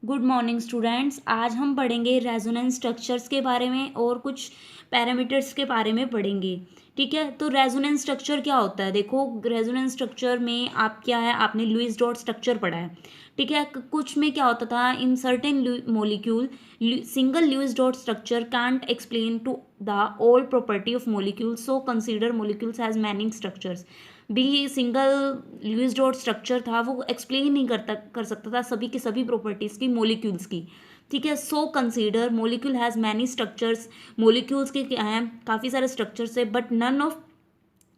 Good morning students. आज हम पढ़ेंगे रेजोनेंस स्ट्रक्चर्स के बारे में और कुछ पैरामीटर्स के बारे में पढ़ेंगे। ठीक है, तो रेजोनेंस स्ट्रक्चर क्या होता है? देखो, रेजोनेंस स्ट्रक्चर में आप क्या है, आपने लुईस डॉट स्ट्रक्चर पढ़ा है। ठीक है, कुछ में क्या होता था, in certain molecule single Lewis dot structure can't explain to the all property of molecule, so consider molecules has many structures. भी सिंगल लुईस डॉट स्ट्रक्चर था, वो एक्सप्लेन नहीं कर सकता था सभी की सभी प्रॉपर्टीज़ की मोलिक्यूल्स की। ठीक है, so consider molecule has many structures. Molecules के क्या हैं, काफ़ी सारे स्ट्रक्चर्स है, but none of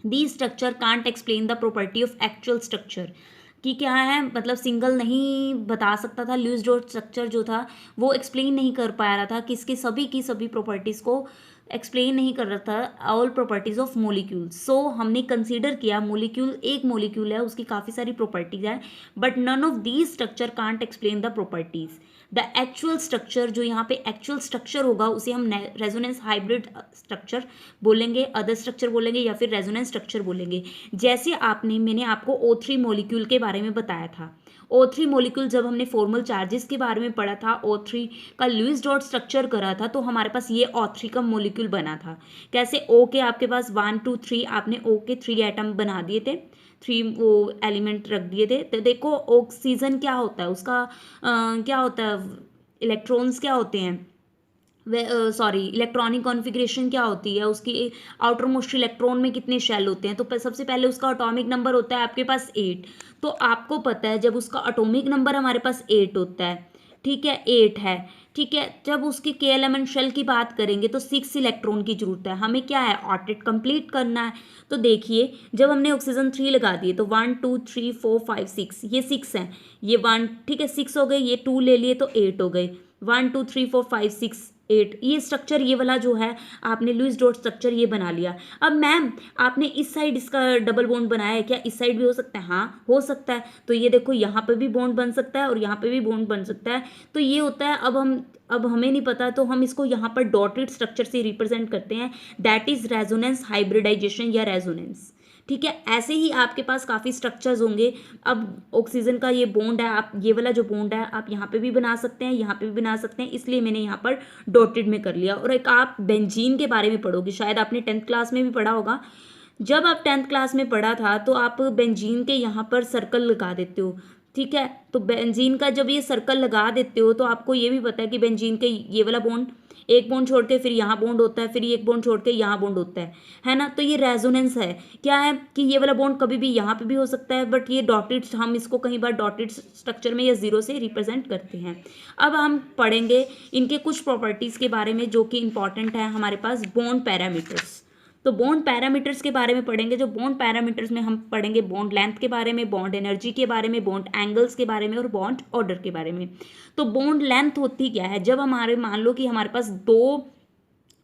the structure can't explain the property of actual structure. कि क्या है, मतलब सिंगल नहीं बता सकता था, लुईस डॉट स्ट्रक्चर जो था वो एक्सप्लेन नहीं कर पा रहा था किसकी सभी की सभी प्रॉपर्टीज़ को एक्सप्लेन नहीं कर रहा था, ऑल प्रॉपर्टीज ऑफ मोलिक्यूल। सो हमने कंसीडर किया मोलिक्यूल एक मोलिक्यूल है, उसकी काफ़ी सारी प्रॉपर्टीज है, but none of these structure can't explain the properties. The actual structure, जो यहाँ पे एक्चुअल स्ट्रक्चर होगा उसे हम रेजोनेंस हाइब्रिड स्ट्रक्चर बोलेंगे, अदर स्ट्रक्चर बोलेंगे, या फिर रेजोनेंस स्ट्रक्चर बोलेंगे। जैसे मैंने आपको O3 मोलिक्यूल के बारे में बताया था। O3 मोलिक्यूल जब हमने फॉर्मल चार्जेस के बारे में पढ़ा था, O3 का लुईस डॉट स्ट्रक्चर करा था, तो हमारे पास ये O3 का मोलिक्यूल बना था। कैसे, O के आपके पास 1 2 3, आपने O के 3 एटम बना दिए थे, 3 वो एलिमेंट रख दिए थे। तो देखो ऑक्सीजन क्या होता है, उसका क्या होता है, इलेक्ट्रॉन्स क्या होते हैं, सॉरी इलेक्ट्रॉनिक कॉन्फ़िगरेशन क्या होती है उसकी, आउटर मोस्ट इलेक्ट्रॉन में कितने शेल होते हैं। तो सबसे पहले उसका एटॉमिक नंबर होता है आपके पास 8। तो आपको पता है जब उसका एटॉमिक नंबर हमारे पास 8 होता है, ठीक है 8 है, ठीक है, जब उसके के एलिमेंट शेल की बात करेंगे तो 6 इलेक्ट्रॉन की जरूरत है। हमें क्या है, ऑर्बिट कंप्लीट करना है। तो देखिए, जब हमने ऑक्सीजन 3 लगा दिए तो 1 2 3 4 5 6, ये 6 हैं, ये 1, ठीक है 6 हो गए, ये 2 ले लिए तो 8 हो गए, 1 2 3 4 5 6 8। ये स्ट्रक्चर ये वाला जो है, आपने लुईस डॉट स्ट्रक्चर ये बना लिया। अब मैम आपने इस साइड इसका डबल बॉन्ड बनाया है, क्या इस साइड भी हो सकता है? हाँ हो सकता है। तो ये देखो, यहाँ पे भी बॉन्ड बन सकता है और यहाँ पे भी बॉन्ड बन सकता है। तो ये होता है, अब हमें नहीं पता तो हम इसको यहाँ पर डॉटेड स्ट्रक्चर से रिप्रेजेंट करते हैं, दैट इज रेजोनेंस हाइब्रिडाइजेशन या रेजोनेंस। ठीक है, ऐसे ही आपके पास काफ़ी स्ट्रक्चर्स होंगे। अब ऑक्सीजन का ये बॉन्ड है, आप ये वाला जो बॉन्ड है आप यहाँ पे भी बना सकते हैं, यहाँ पे भी बना सकते हैं, इसलिए मैंने यहाँ पर डॉटेड में कर लिया। और एक आप बेंजीन के बारे में पढ़ोगे, शायद आपने 10th क्लास में भी पढ़ा होगा। जब आप 10th क्लास में पढ़ा था तो आप बेंजीन के यहाँ पर सर्कल लगा देते हो। ठीक है, तो बेंजीन का जब ये सर्कल लगा देते हो तो आपको ये भी पता है कि बेंजीन के ये वाला बॉन्ड, एक बॉन्ड छोड़ के फिर यहाँ बॉन्ड होता है, फिर एक बॉन्ड छोड़ के यहाँ बॉन्ड होता है ना। तो ये रेजोनेंस है, क्या है कि ये वाला बॉन्ड कभी भी यहाँ पे भी हो सकता है, बट ये डॉटेड, हम इसको कई बार डॉटेड स्ट्रक्चर में या जीरो से रिप्रेजेंट करते हैं। अब हम पढ़ेंगे इनके कुछ प्रॉपर्टीज़ के बारे में जो कि इंपॉर्टेंट है हमारे पास, बॉन्ड पैरामीटर्स। तो बॉन्ड पैरामीटर्स के बारे में पढ़ेंगे। जो बॉन्ड पैरामीटर्स में हम पढ़ेंगे बॉन्ड लेंथ के बारे में, बॉन्ड एनर्जी के बारे में, बॉन्ड एंगल्स के बारे में और बॉन्ड ऑर्डर के बारे में। तो बॉन्ड लेंथ होती क्या है, जब हमारे मान लो कि हमारे पास दो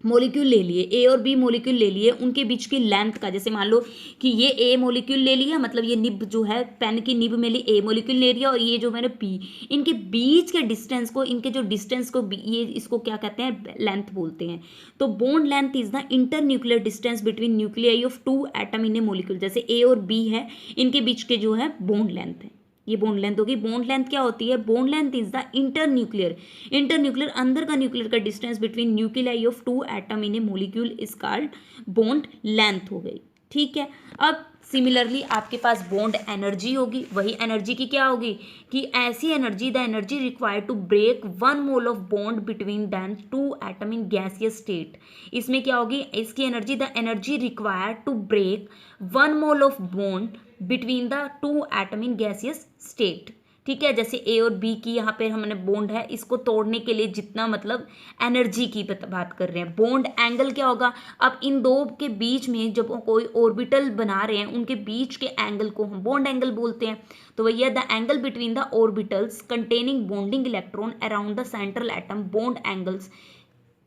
मोलिक्यूल ले लिए, ए और बी मोलिक्यूल ले लिए, उनके बीच की लेंथ का, जैसे मान लो कि ये ए मोलिक्यूल ले लिया, मतलब ये निब जो है पेन की निब में ली ए मोलिक्यूल ले लिया, और ये जो मैंने पी, इनके बीच के डिस्टेंस को, इनके जो डिस्टेंस को ये इसको क्या कहते हैं, लेंथ बोलते हैं। तो bond length is the inter nuclear distance between nuclei of 2 atom in A molecule. जैसे ए और बी है, इनके बीच के जो है बॉन्ड लेंथ है, ये बॉन्ड लेंथ होगी। बॉन्ड लेंथ क्या होती है, bond length is the inter nuclear अंदर का न्यूक्लियर का distance between nuclei of 2 atom in A molecule is called bond length हो गई। ठीक है, अब सिमिलरली आपके पास बॉन्ड एनर्जी होगी। वही एनर्जी की क्या होगी कि ऐसी energy, the energy required to break 1 mole of bond between than 2 atom in gaseous state. इसमें क्या होगी, इसकी energy, the energy required to break 1 mole of bond between the 2 atom in gaseous state. ठीक है, जैसे ए और बी की यहाँ पे हमने बॉन्ड है, इसको तोड़ने के लिए जितना, मतलब एनर्जी की बात कर रहे हैं। बॉन्ड एंगल क्या होगा, अब इन दो के बीच में जब कोई ऑर्बिटल बना रहे हैं, उनके बीच के एंगल को हम बॉन्ड एंगल बोलते हैं। तो वही है, the angle between the orbitals containing bonding electron around the central atom, bond angles.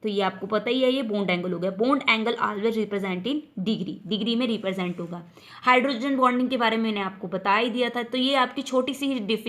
तो ये आपको पता ही है, ये बॉन्ड एंगल हो गया। Bond angle always represent in degree में रिप्रेजेंट होगा। हाइड्रोजन बॉन्डिंग के बारे में मैंने आपको बता ही दिया था। तो ये आपकी छोटी सी डिफिनेशन